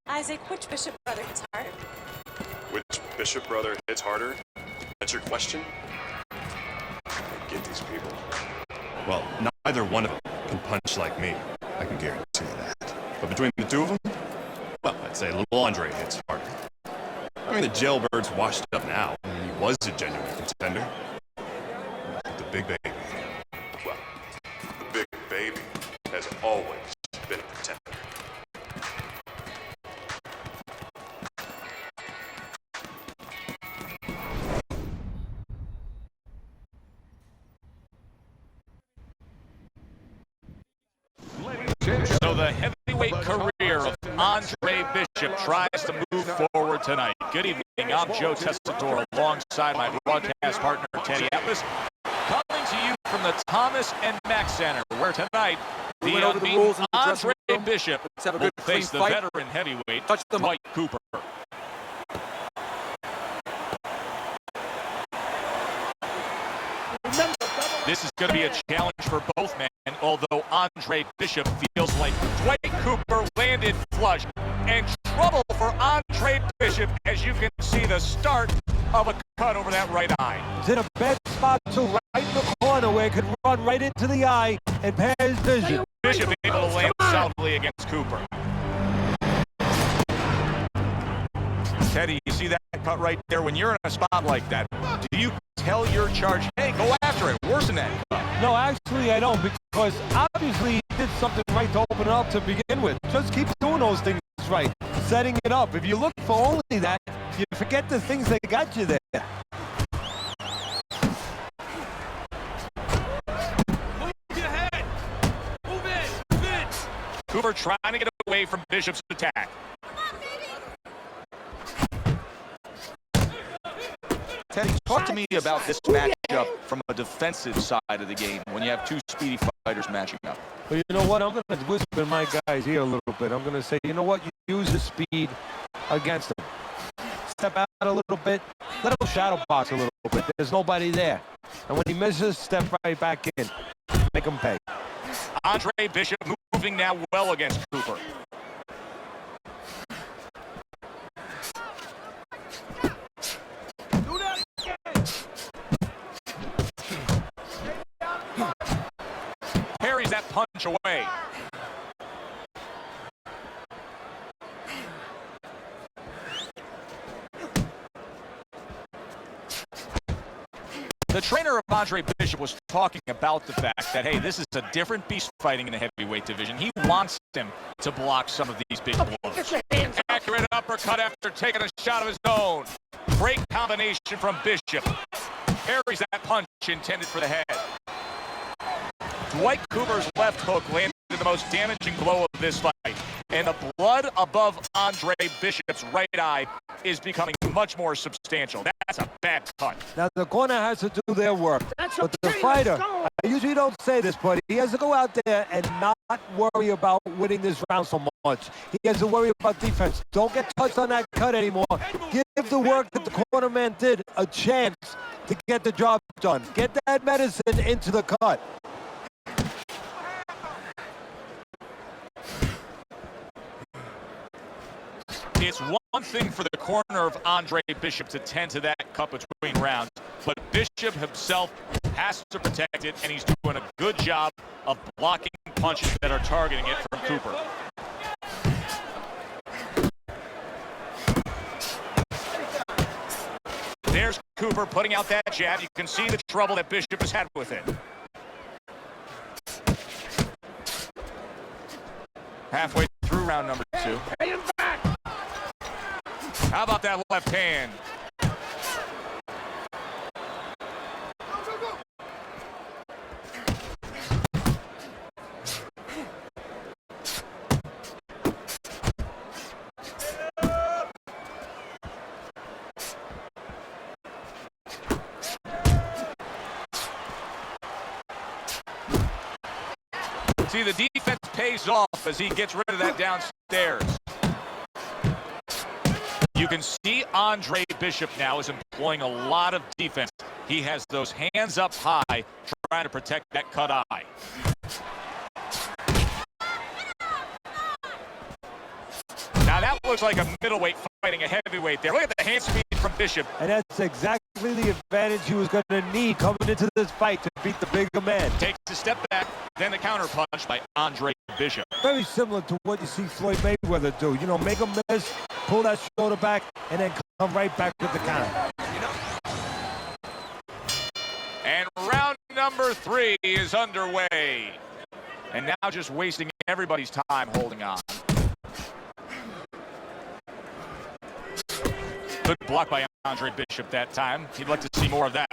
Isaac, which Bishop brother hits harder? Which Bishop brother hits harder? That's your question? I get these people. Well, neither one of them can punch like me. I can guarantee you that. But between the two of them, well, I'd say little Andre hits harder. I mean, the jailbird's washed up now. He was a genuine contender. But the big baby, well, the big baby has always been a contender. So the heavyweight career of Andre Bishop tries to move forward tonight. Good evening, I'm Joe Tessitore alongside my broadcast partner Teddy Atlas. Coming to you from the Thomas and Mack Center, where tonight the unbeaten Andre Bishop will face the veteran heavyweight Dwight Cooper. This is going to be a challenge for both men, although Andre Bishop feels like Dwight Cooper landed flush. And trouble for Andre Bishop, as you can see the start of a cut over that right eye. He's in a bad spot, too, right in the corner where it could run right into the eye and impair his vision. Bishop able to land soundly against Cooper. Teddy, you see that cut right there? When you're in a spot like that, do you tell your charge, hey, go after it, worsen that cut? No, actually I don't, because obviously he did something right to open it up to begin with. Just keep doing those things right, setting it up. If you look for only that, you forget the things that got you there. Move your head! Move in! Cooper trying to get away from Bishop's attack. Teddy, talk to me about this matchup from a defensive side of the game when you have two speedy fighters matching up. Well, you know what? I'm going to whisper my guys here a little bit. I'm going to say, you know what? You use the speed against them. Step out a little bit. Let him shadow box a little bit. There's nobody there. And when he misses, step right back in. Make him pay. Andre Bishop moving now well against Cooper. Parries that punch away. The trainer of Andre Bishop was talking about the fact that, hey, this is a different beast fighting in the heavyweight division. He wants him to block some of these big blows. Accurate uppercut after taking a shot of his own. Great combination from Bishop. Parries that punch intended for the head. Dwight Cooper's left hook landed the most damaging blow of this fight. And the blood above Andre Bishop's right eye is becoming much more substantial. That's a bad cut. Now, the corner has to do their work. But the fighter, I usually don't say this, but he has to go out there and not worry about winning this round so much. He has to worry about defense. Don't get touched on that cut anymore. Give the work that the corner man did a chance to get the job done. Get that medicine into the cut. It's one thing for the corner of Andre Bishop to tend to that cut between rounds, but Bishop himself has to protect it, and he's doing a good job of blocking punches that are targeting it from Cooper. There's Cooper putting out that jab. You can see the trouble that Bishop has had with it. Halfway through round number 2. How about that left hand? See, the defense pays off as he gets rid of that downstairs. You can see Andre Bishop now is employing a lot of defense. He has those hands up high, trying to protect that cut eye. Now that looks like a middleweight fighting a heavyweight there. Look at the hand speed from Bishop. And that's exactly the advantage he was going to need coming into this fight to beat the bigger man. Takes a step back, then the counter punch by Andre Bishop. Very similar to what you see Floyd Mayweather do. You know, make him miss, pull that shoulder back, and then come right back with the counter. And round number 3 is underway. And now just wasting everybody's time holding on. Good block by Andre Bishop that time. He'd like to see more of that.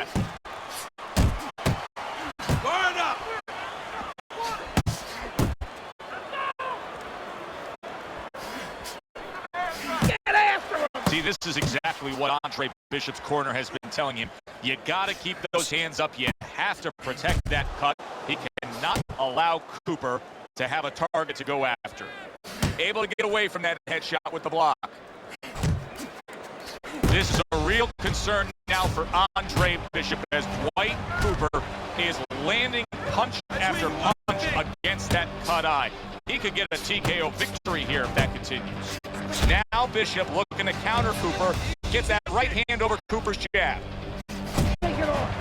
Guard up! See, this is exactly what Andre Bishop's corner has been telling him. You got to keep those hands up. You have to protect that cut. He cannot allow Cooper to have a target to go after. Able to get away from that headshot with the block. This is a real concern now for Andre Bishop as Dwight Cooper is landing punch after punch against that cut eye. He could get a TKO victory here if that continues. Now Bishop looking to counter Cooper. Gets that right hand over Cooper's jab. Take it off.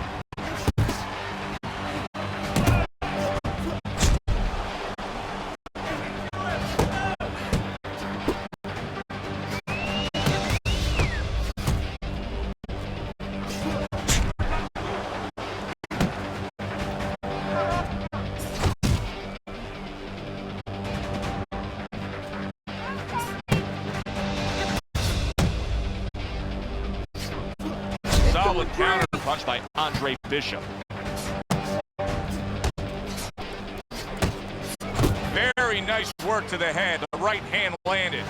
Solid counter punch by Andre Bishop. Very nice work to the head. The right hand landed.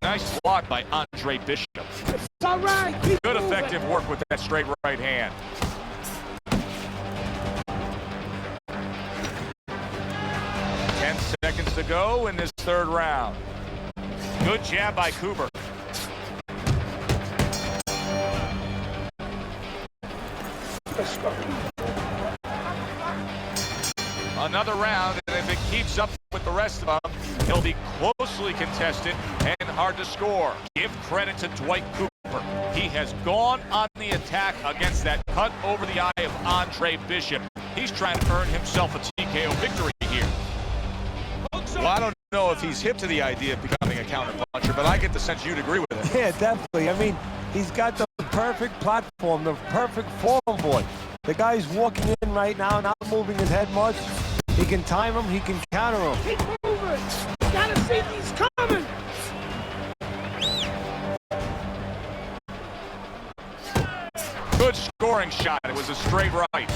Nice block by Andre Bishop. It's all right. Keep Good moving. effective work with that straight right hand. 10 seconds to go in this third round. Good jab by Cooper. Another round, and if it keeps up with the rest of them, it'll be closely contested and hard to score. Give credit to Dwight Cooper. He has gone on the attack against that cut over the eye of Andre Bishop. He's trying to earn himself a TKO victory here. Well, I don't know if he's hip to the idea of becoming a counter-puncher, but I get the sense you'd agree with it. Yeah, definitely. I mean, he's got the perfect platform, the perfect form board. The guy's walking in right now, not moving his head much. He can time him, he can counter him. Keep moving. You gotta see these coming. Good scoring shot. It was a straight right.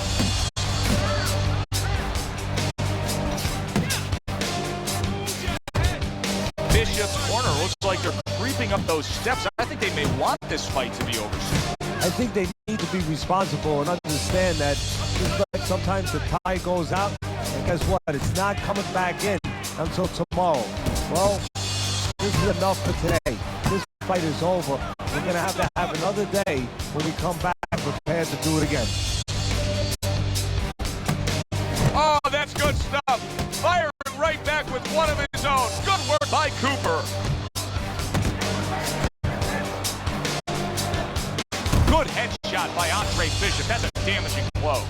Bishop's corner looks like they're creeping up those steps. I think they may want this fight to be over soon. I think they need to be responsible and understand that just like sometimes the tie goes out, and guess what? It's not coming back in until tomorrow. Well, this is enough for today. This fight is over. We're going to have another day when we come back prepared to do it again. Oh, that's good stuff. Firing right back with one of his own. Good work by Cooper. Good headshot by Andre Bishop. That's a damaging blow.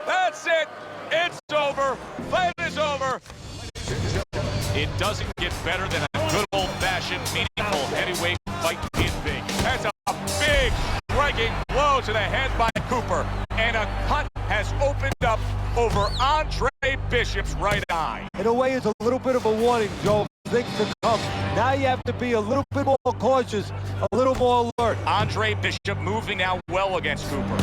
That's it. It's over. Fight is over. It doesn't get better than a good old-fashioned, meaningful heavyweight fight in Vegas. That's a big striking blow to the head by Cooper. And a cut has opened up over Andre Bishop's right eye. In a way, it's a little bit of a warning, Joe. Things to come. Now you have to be a little bit more cautious, a little more alert. Andre Bishop moving now well against Cooper.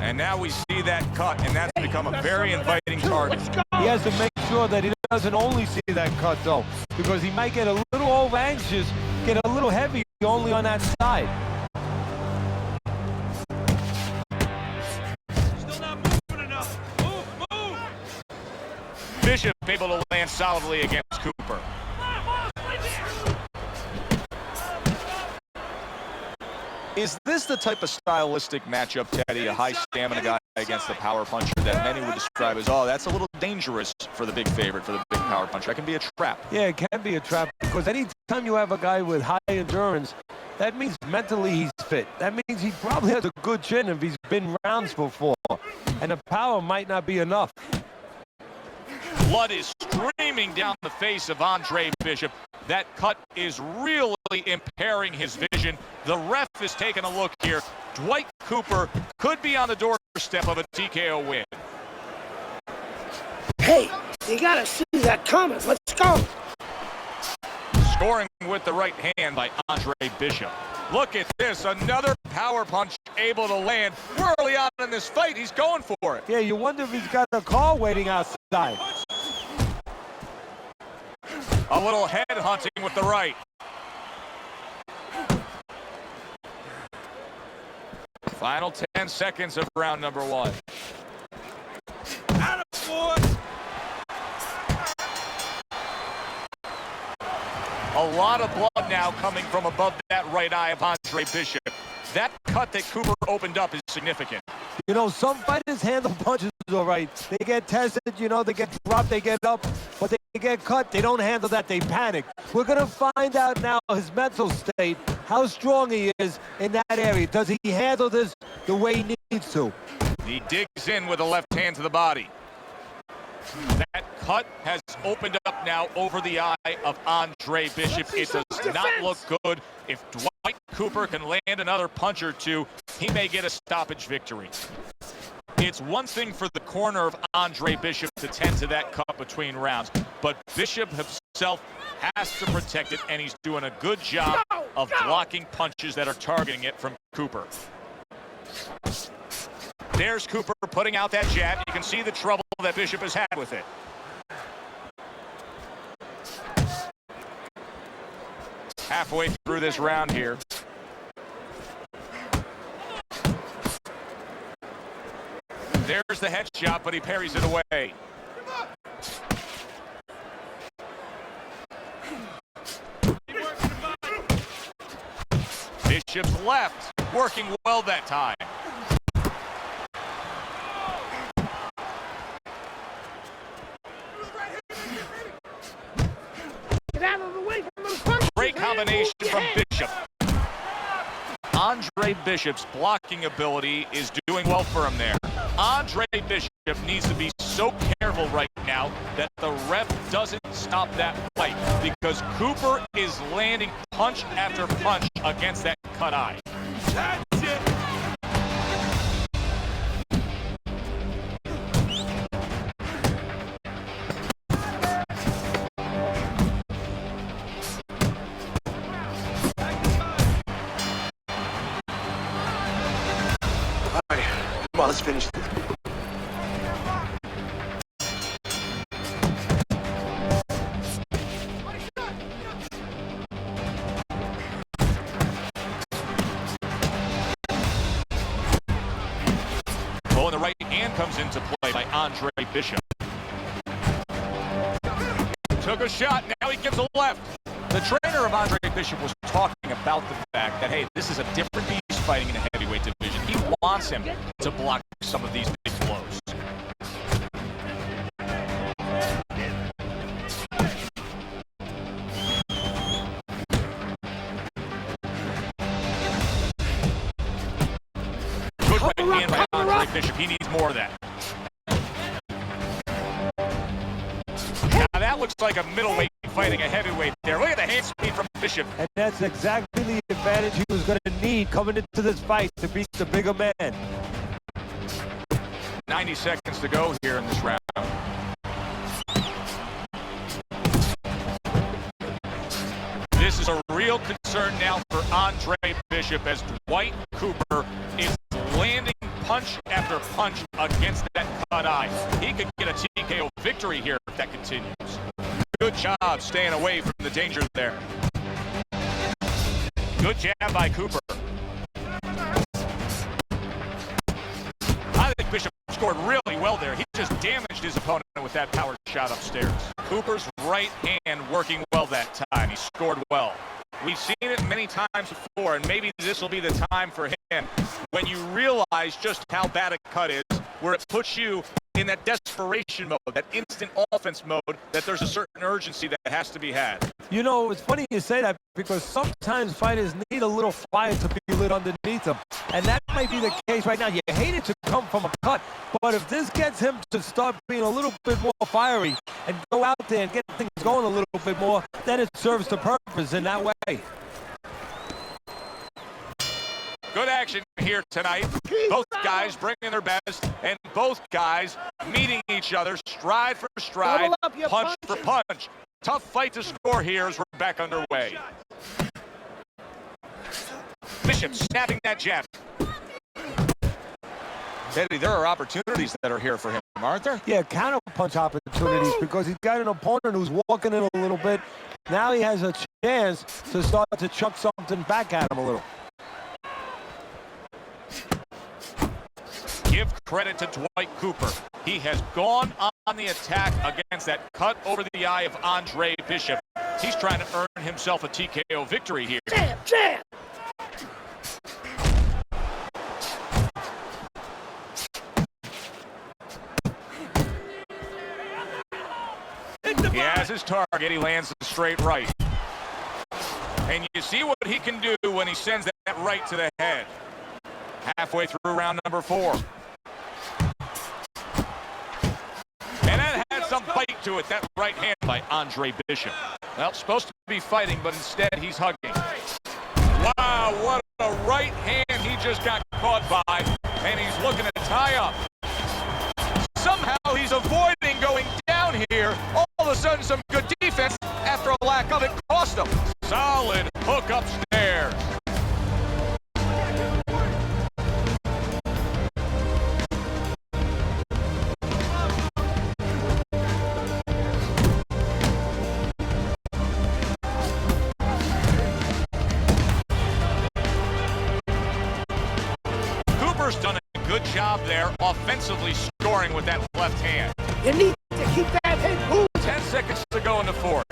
And now we see that cut, and that's become a very inviting target. He has to make sure that he doesn't only see that cut, though, because he might get a little over-anxious, get a little heavy only on that side. Still not moving enough. Move. Bishop able to land solidly against Cooper. Is this the type of stylistic matchup, Teddy, a high stamina guy against the power puncher that many would describe as, oh, that's a little dangerous for the big favorite, for the big power puncher. That can be a trap. Yeah, it can be a trap because anytime you have a guy with high endurance, that means mentally he's fit. That means he probably has a good chin if he's been rounds before. And the power might not be enough. Blood is streaming down the face of Andre Bishop. That cut is really impairing his vision. The ref is taking a look here. Dwight Cooper could be on the doorstep of a TKO win. Hey, you gotta see that coming. Let's go. Scoring with the right hand by Andre Bishop. Look at this, another power punch able to land. Early on in this fight, he's going for it. Yeah, you wonder if he's got a car waiting outside. A little head hunting with the right. Final 10 seconds of round number 1. A lot of blood now coming from above that right eye of Andre Bishop. That cut that Cooper opened up is significant. You know, some fighters handle punches all right. They get tested, you know, they get dropped, they get up, but they get cut. They don't handle that. They panic. We're going to find out now his mental state, how strong he is in that area. Does he handle this the way he needs to? He digs in with the left hand to the body. That cut has opened up now over the eye of Andre Bishop. It does not look good. If Dwight Cooper can land another punch or two, he may get a stoppage victory. It's one thing for the corner of Andre Bishop to tend to that cut between rounds, but Bishop himself has to protect it, and he's doing a good job of blocking punches that are targeting it from Cooper. There's Cooper putting out that jab. You can see the trouble that Bishop has had with it. Halfway through this round here. There's the headshot, but he parries it away. Bishop's left, working well that time. Get out of the way from the punch. Great combination from Bishop. Andre Bishop's blocking ability is doing well for him there. Andre Bishop needs to be so careful right now that the ref doesn't stop that fight because Cooper is landing punch after punch against that cut eye. That's it. Come on, let's finish this. Oh, and the right hand comes into play by Andre Bishop. Took a shot, now he gives a left. The trainer of Andre Bishop was talking about the fact that, hey, this is a different beast fighting in the heavyweight division. He wants him to block some of these big blows. Good right hand by Andre Bishop. He needs more of that. Now that looks like a middleweight fighting a heavyweight there. Look at the hand speed from Bishop. And that's exactly the advantage he was going to need coming into this fight to beat the bigger man. 90 seconds to go here in this round. This is a real concern now for Andre Bishop as Dwight Cooper is landing punch after punch against that cut eye. He could get a TKO victory here if that continues. Good job staying away from the danger there. Good jab by Cooper. I think Bishop scored really well there. He just damaged his opponent with that power shot upstairs. Cooper's right hand working well that time. He scored well. We've seen it many times before, and maybe this will be the time for him when you realize just how bad a cut is where it puts you in that desperation mode, that instant offense mode, that there's a certain urgency that has to be had. You know, it's funny you say that because sometimes fighters need a little fire to be lit underneath them. And that might be the case right now. You hate it to come from a cut, but if this gets him to start being a little bit more fiery and go out there and get things going a little bit more, then it serves the purpose in that way. Good action here tonight. Both guys bringing their best, and both guys meeting each other stride for stride, punch for punch. Tough fight to score here as we're back underway. Bishop snapping that jab. Teddy, there are opportunities that are here for him, aren't there? Yeah, counter punch opportunities because he's got an opponent who's walking in a little bit. Now he has a chance to start to chuck something back at him a little. Give credit to Dwight Cooper. He has gone on the attack against that cut over the eye of Andre Bishop. He's trying to earn himself a TKO victory here. Jab, jab. He has his target. He lands the straight right. And you see what he can do when he sends that right to the head. Halfway through round number 4. And that had some bite to it, that right hand by Andre Bishop. Well, supposed to be fighting, but instead he's hugging. Wow, what a right hand he just got caught by. And he's looking to tie up. Somehow he's avoiding going down here. All of a sudden, some good defense after a lack of it cost him. Solid hook upstairs. Cooper's done a good job there, offensively scoring with that left hand. You need to keep that head moving. 10 seconds to go in the 4th.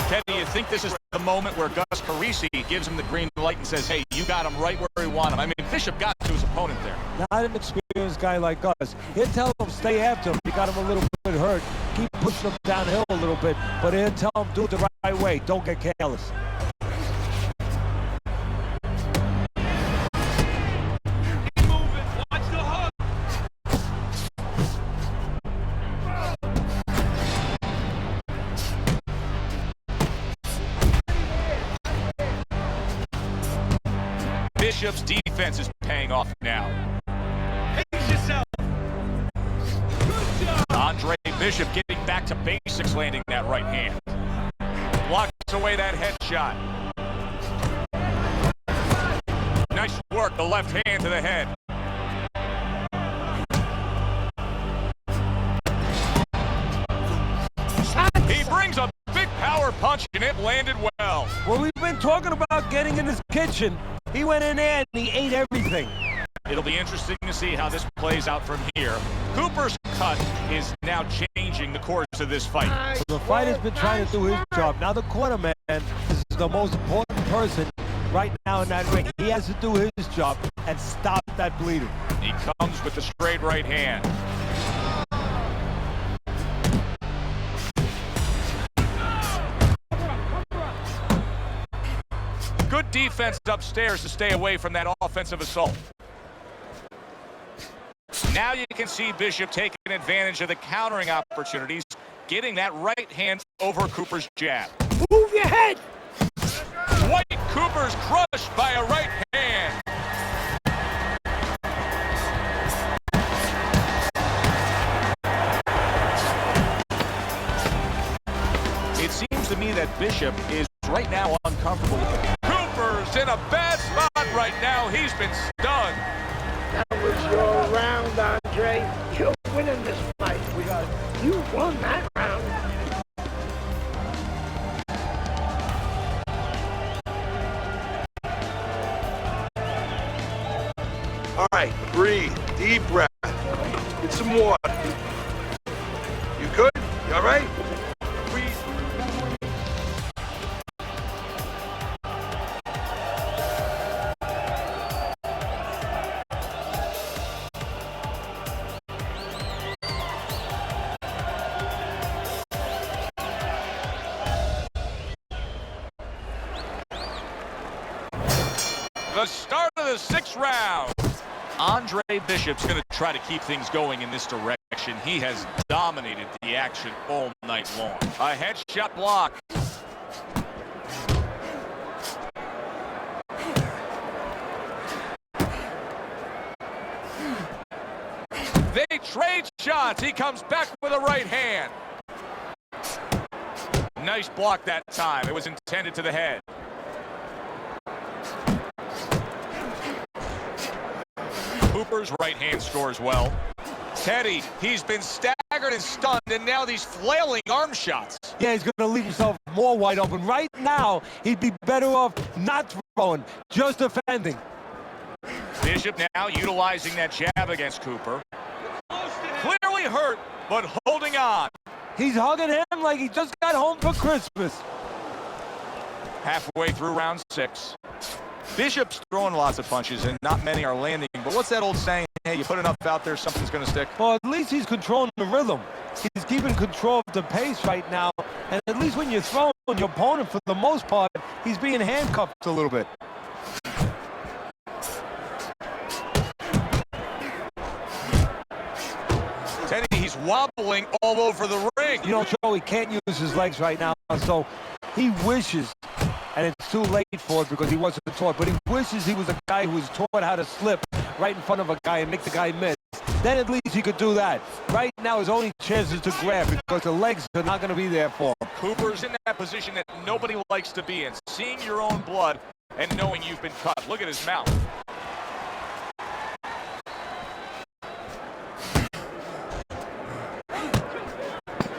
Teddy, you think this is the moment where Gus Carisi gives him the green light and says, hey, you got him right where you want him? I mean, Bishop got to his opponent there. Not an experienced guy like Gus. He'll tell him stay after him. He got him a little bit hurt. Keep pushing him downhill a little bit, but he'll tell him do it the right way. Don't get careless. Bishop's defense is paying off now. Pace yourself. Good job. Andre Bishop getting back to basics, landing that right hand. Blocks away that headshot. Nice work, the left hand to the head. He brings a big power punch and it landed well. Well, we've been talking about getting in his kitchen. He went in there and he ate everything. It'll be interesting to see how this plays out from here. Cooper's cut is now changing the course of this fight. So the fighter's been trying to do his job. Now the cornerman is the most important person right now in that ring. He has to do his job and stop that bleeding. He comes with the straight right hand. Good defense upstairs to stay away from that offensive assault. Now you can see Bishop taking advantage of the countering opportunities, getting that right hand over Cooper's jab. Move your head. Dwight Cooper's crushed by a right hand. It seems to me that Bishop is right now uncomfortable with it. Cooper's in a bad spot right now. He's been stunned. That was your round, Andre. You're winning this fight. You won that round. All right, breathe, deep breath. Get some water. You good? You all right? Breathe. The start of the 6th round. Andre Bishop's going to try to keep things going in this direction. He has dominated the action all night long. A headshot block. They trade shots. He comes back with a right hand. Nice block that time. It was intended to the head. Cooper's right hand scores well. Teddy, he's been staggered and stunned, and now these flailing arm shots. Yeah, he's going to leave himself more wide open. Right now, he'd be better off not throwing, just defending. Bishop now utilizing that jab against Cooper. Clearly hurt, but holding on. He's hugging him like he just got home for Christmas. Halfway through round 6. Bishop's throwing lots of punches, and not many are landing. But what's that old saying? Hey, you put enough out there, something's going to stick. Well, at least he's controlling the rhythm. He's keeping control of the pace right now. And at least when you're throwing your opponent, for the most part, he's being handcuffed a little bit. Teddy, he's wobbling all over the ring. You know, Joe, he can't use his legs right now, so he wishes, and it's too late for it because he wasn't taught, but he wishes he was a guy who was taught how to slip right in front of a guy and make the guy miss. Then at least he could do that. Right now, his only chance is to grab because the legs are not going to be there for him. Cooper's in that position that nobody likes to be in. Seeing your own blood and knowing you've been cut. Look at his mouth.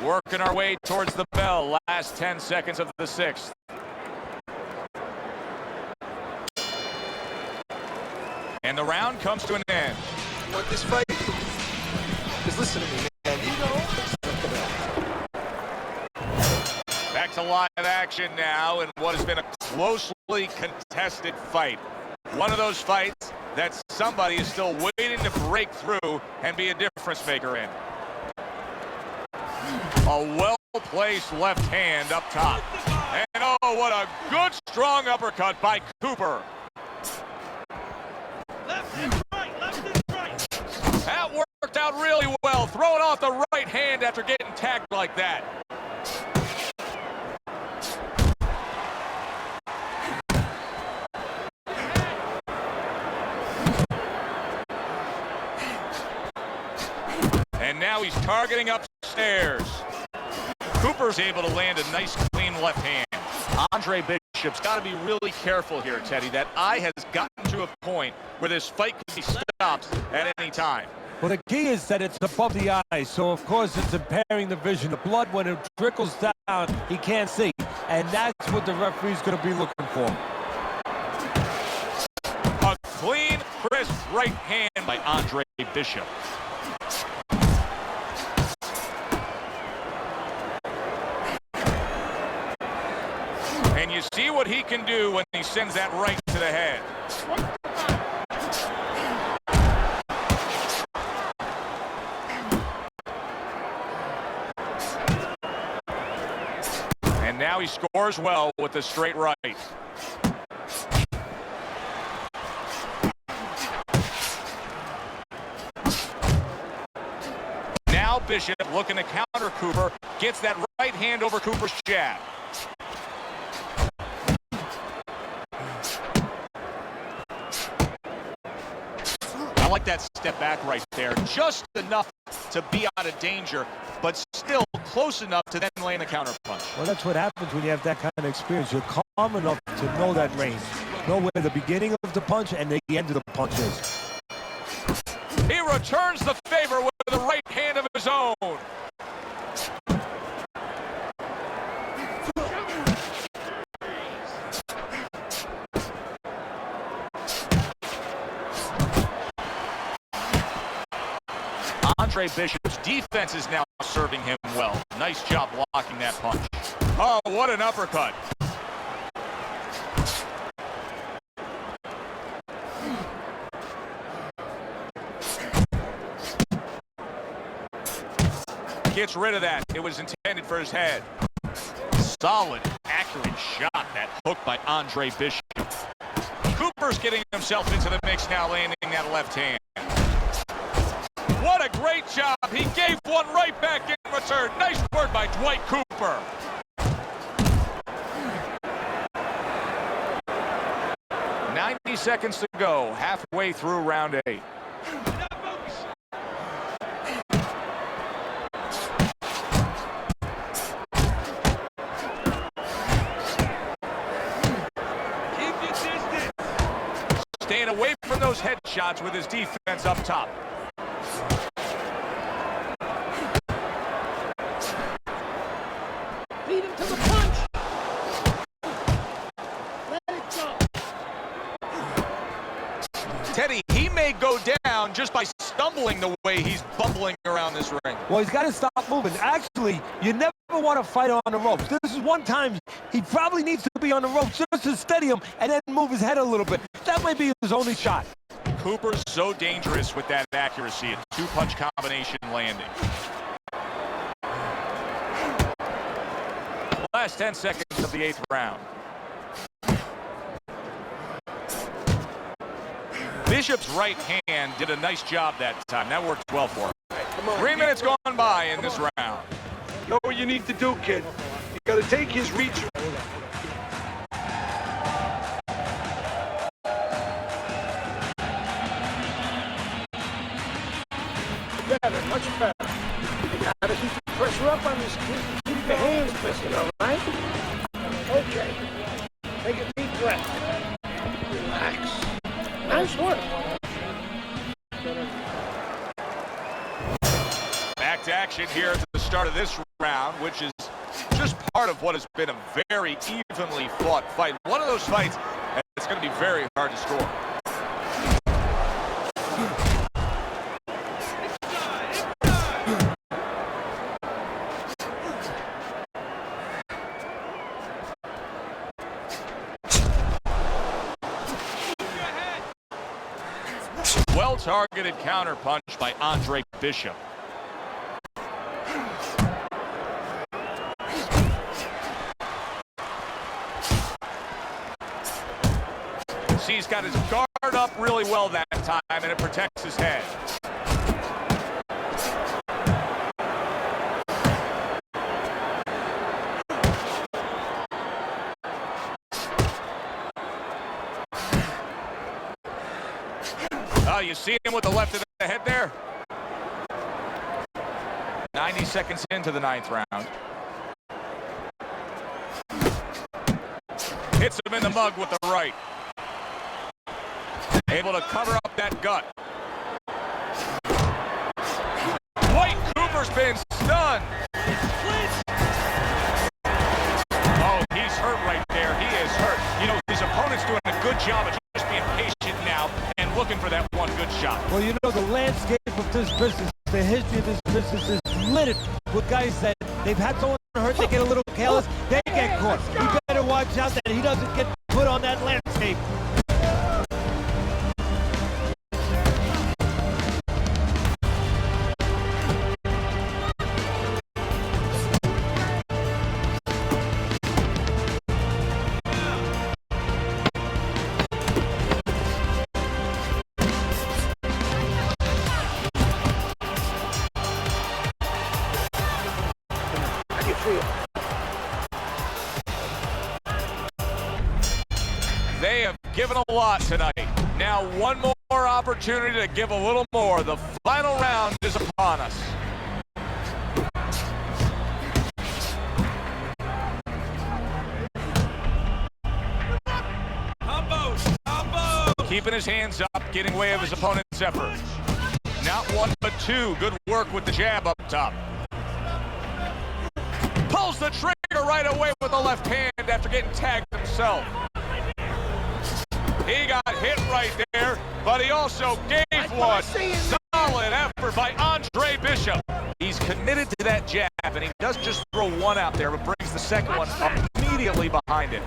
Working our way towards the bell. Last 10 seconds of the 6th. And the round comes to an end. You want this fight? Just listen to me, man. You know. Back to live action now in what has been a closely contested fight. One of those fights that somebody is still waiting to break through and be a difference maker in. A well-placed left hand up top. And oh, what a good, strong uppercut by Cooper. Left and right, left and right. That worked out really well. Throwing off the right hand after getting tagged like that. And now he's targeting upstairs. Cooper's able to land a nice, clean left hand. Andre Bishop's got to be really careful here, Teddy. That eye has gotten to a point where this fight can be stopped at any time. Well, the key is that it's above the eye, so of course it's impairing the vision. The blood, when it trickles down, he can't see. And that's what the referee's going to be looking for. A clean, crisp right hand by Andre Bishop. And you see what he can do when he sends that right to the head. And now he scores well with the straight right. Now Bishop looking to counter Cooper, gets that right hand over Cooper's jab. I like that step back right there. Just enough to be out of danger, but still close enough to then land a counter punch. Well, that's what happens when you have that kind of experience. You're calm enough to know that range. Know where the beginning of the punch and the end of the punch is. He returns the favor with the right hand of his own. Andre Bishop's defense is now serving him well. Nice job blocking that punch. Oh, what an uppercut. Gets rid of that. It was intended for his head. Solid, accurate shot. That hook by Andre Bishop. Cooper's getting himself into the mix now, landing that left hand. What a great job. He gave one right back in return. Nice work by Dwight Cooper. "90 seconds to go, halfway through round 8. Staying away from those headshots with his defense up top. Beat him to the punch. Let it go. Teddy, he may go down just by stumbling the way he's bumbling around this ring. Well, he's got to stop moving. Actually, you never want to fight on the ropes. This is one time he probably needs to be on the ropes just to steady him and then move his head a little bit. That might be his only shot. Cooper's so dangerous with that accuracy. A two-punch combination landing. Last 10 seconds of the 8th round. Bishop's right hand did a nice job that time. That worked well for him. 3 minutes gone by in this round. Know what you need to do, kid. You gotta take his reach. Better, much better. You gotta keep the pressure up on this kid. Keep the hands twisted, all right? Okay. Take a deep breath. Relax. Nice work. Back to action here at the start of this round, which is just part of what has been a very evenly fought fight. One of those fights that's going to be very hard to score. Well-targeted counterpunch by Andre Bishop. See, he's got his guard up really well that time, and it protects his head. Oh, you see him with the left of the head there? 90 seconds into the 9th round. Hits him in the mug with the right. Able to cover up that gut. Dwight Cooper's been stunned. Oh, he's hurt right there. He is hurt. You know, his opponent's doing a good job of just being patient now and looking for that one good shot. Well, you know, the landscape of this business, the history of this business is littered with guys that they've had someone hurt, they get a little careless, they get caught. You better watch out that he doesn't get put on that landscape. They have given a lot tonight. Now one more opportunity to give a little more. The final round is upon us. Keeping his hands up, getting way of his opponent's effort. Not one, but two. Good work with the jab up top. Pulls the trigger right away with the left hand after getting tagged himself. He got hit right there, but he also gave one. Solid effort by Andre Bishop. He's committed to that jab, and he doesn't just throw one out there, but brings the second one up immediately behind it.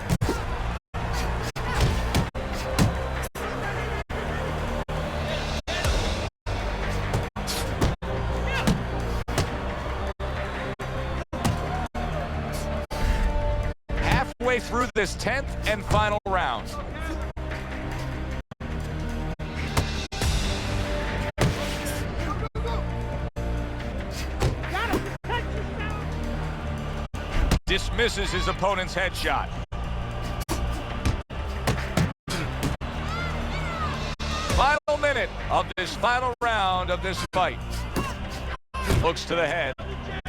Halfway through this 10th and final round. misses his opponent's headshot. Final minute of this final round of this fight. Looks to the head.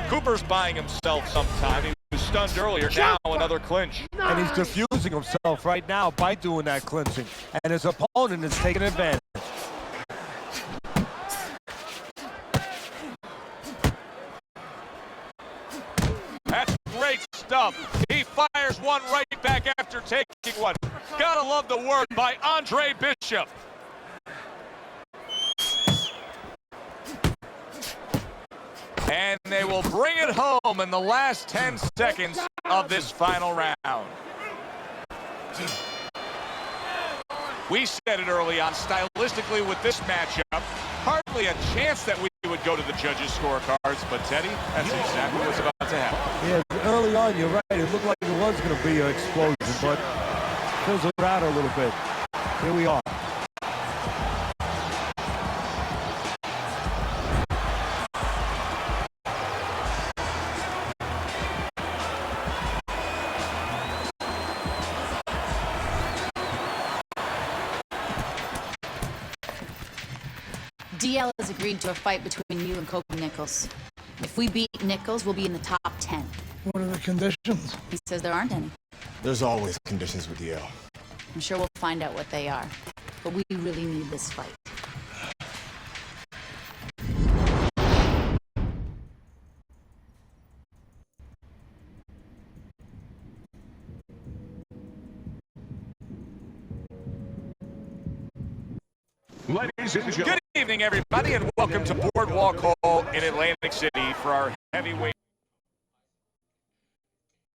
Cooper's buying himself some time. He was stunned earlier. Now another clinch. And he's diffusing himself right now by doing that clinching. And his opponent is taking advantage. That's great stuff. He fires one right back after taking one. Gotta love the work by Andre Bishop. And they will bring it home in the last 10 seconds of this final round. We said it early on, stylistically with this matchup, hardly a chance that we would go to the judges' scorecards, but Teddy, that's exactly what's about to happen. Yeah, early on, you're right. It looked like it was going to be an explosion, but fizzled out a little bit. Here we are. DL has agreed to a fight between you and Kobe Nichols. If we beat Nichols, we'll be in the top 10. What are the conditions? He says there aren't any. There's always conditions with DL. I'm sure we'll find out what they are. But we really need this fight. Ladies and gentlemen. Good evening, everybody, and welcome to Boardwalk Hall in Atlantic City for our heavyweight